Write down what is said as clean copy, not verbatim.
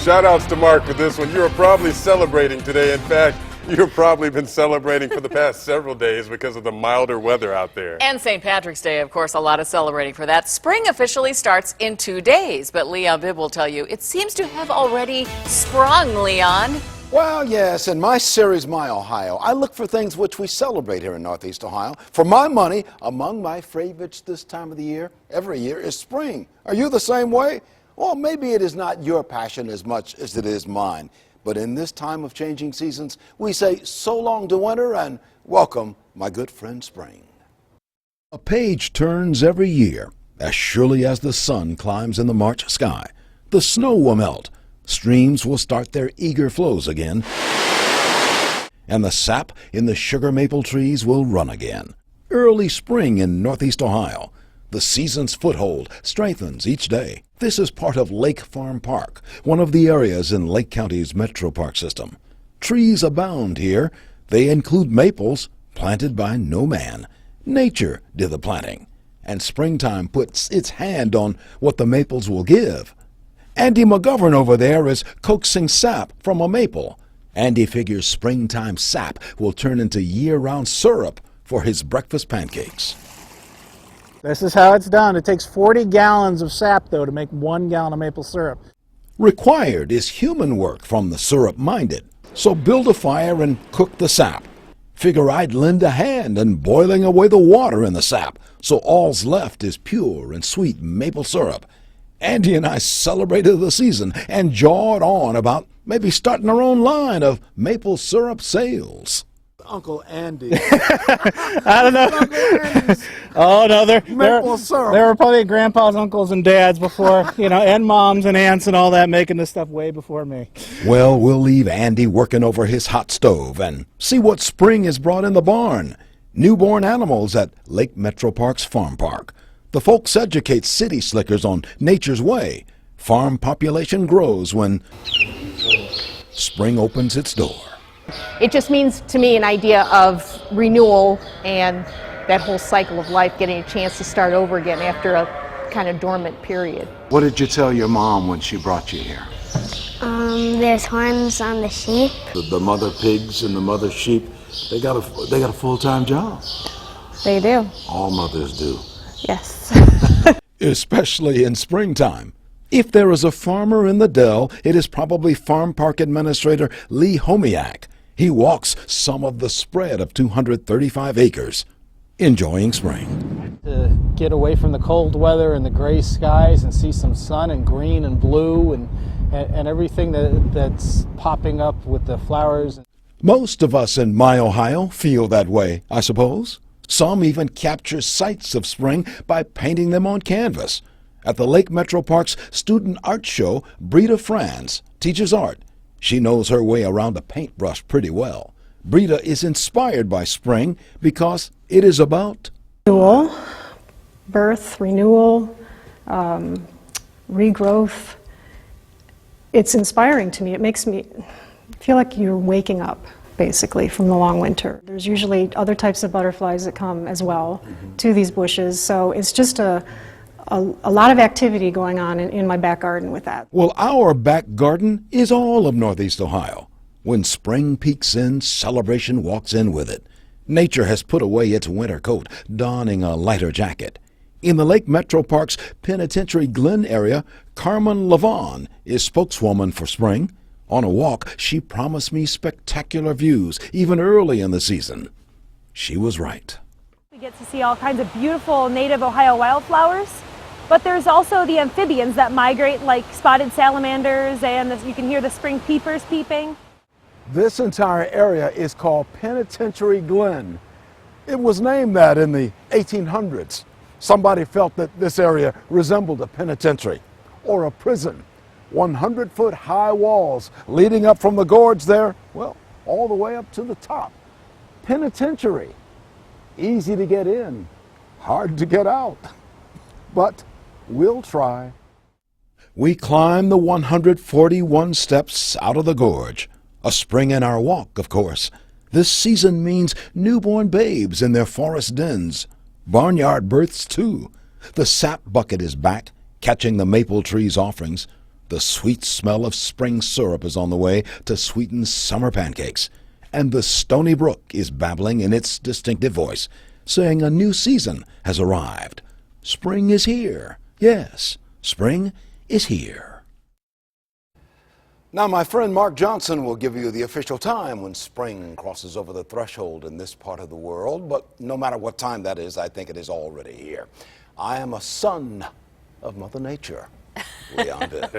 Shout outs to Mark for this one. You are probably celebrating today. In fact, you've probably been celebrating for the past several days because of the milder weather out there. And St. Patrick's Day, of course, a lot of celebrating for that. Spring officially starts in 2 days, but Leon Bibb will tell you it seems to have already sprung, Leon. Well, yes, in my series, My Ohio, I look for things which we celebrate here in Northeast Ohio. For my money, among my favorites this time of the year, every year, is spring. Are you the same way? Well, maybe it is not your passion as much as it is mine. But in this time of changing seasons, we say so long to winter and welcome my good friend spring. A page turns every year. As surely as the sun climbs in the March sky, the snow will melt, streams will start their eager flows again, and the sap in the sugar maple trees will run again. Early spring in Northeast Ohio. The season's foothold strengthens each day. This is part of Lake Farm Park, one of the areas in Lake County's Metro Park system. Trees abound here. They include maples, planted by no man. Nature did the planting, and springtime puts its hand on what the maples will give. Andy McGovern over there is coaxing sap from a maple. Andy figures springtime sap will turn into year-round syrup for his breakfast pancakes. This is how it's done. It takes 40 gallons of sap, though, to make 1 gallon of maple syrup. Required is human work from the syrup-minded. So build a fire and cook the sap. Figure I'd lend a hand in boiling away the water in the sap, so all's left is pure and sweet maple syrup. Andy and I celebrated the season and jawed on about maybe starting our own line of maple syrup sales. Uncle Andy. I don't know. Uncle Andy's Oh, no, maple syrup. there were probably grandpas, uncles, and dads before, and moms and aunts and all that making this stuff way before me. Well, we'll leave Andy working over his hot stove and see what spring has brought in the barn. Newborn animals at Lake Metro Park's Farm Park. The folks educate city slickers on nature's way. Farm population grows when spring opens its door. It just means to me an idea of renewal and that whole cycle of life, getting a chance to start over again after a kind of dormant period. What did you tell your mom when she brought you here? There's horns on the sheep. The mother pigs and the mother sheep, they got a full-time job. They do. All mothers do. Yes. Especially in springtime. If there is a farmer in the dell, it is probably Farm Park Administrator Lee Homiak. He walks some of the spread of 235 acres, enjoying spring. To get away from the cold weather and the gray skies and see some sun and green and blue and everything that's popping up with the flowers. Most of us in My Ohio feel that way, I suppose. Some even capture sights of spring by painting them on canvas. At the Lake Metro Park's Student Art Show, Brita Franz teaches art. She knows her way around a paintbrush pretty well. Brita is inspired by spring because it is about renewal, birth, renewal, regrowth. It's inspiring to me. It makes me feel like you're waking up, basically, from the long winter. There's usually other types of butterflies that come as well to these bushes, so it's just a lot of activity going on in my back garden with that. Well, our back garden is all of Northeast Ohio. When spring peeks in, celebration walks in with it. Nature has put away its winter coat, donning a lighter jacket. In the Lake Metro Park's Penitentiary Glen area, Carmen Lavon is spokeswoman for spring. On a walk, she promised me spectacular views, even early in the season. She was right. We get to see all kinds of beautiful native Ohio wildflowers. But there's also the amphibians that migrate, like spotted salamanders, and you can hear the spring peepers peeping. This entire area is called Penitentiary Glen. It was named that in the 1800s. Somebody felt that this area resembled a penitentiary or a prison. 100-foot high walls leading up from the gorge there, well, all the way up to the top. Penitentiary. Easy to get in, hard to get out. But we'll try. We climb the 141 steps out of the gorge. A spring in our walk, of course. This season means newborn babes in their forest dens. Barnyard births, too. The sap bucket is back, catching the maple tree's offerings. The sweet smell of spring syrup is on the way to sweeten summer pancakes. And the Stony Brook is babbling in its distinctive voice, saying a new season has arrived. Spring is here. Yes, spring is here. Now, my friend Mark Johnson will give you the official time when spring crosses over the threshold in this part of the world. But no matter what time that is, I think it is already here. I am a son of Mother Nature. Leon Bibb.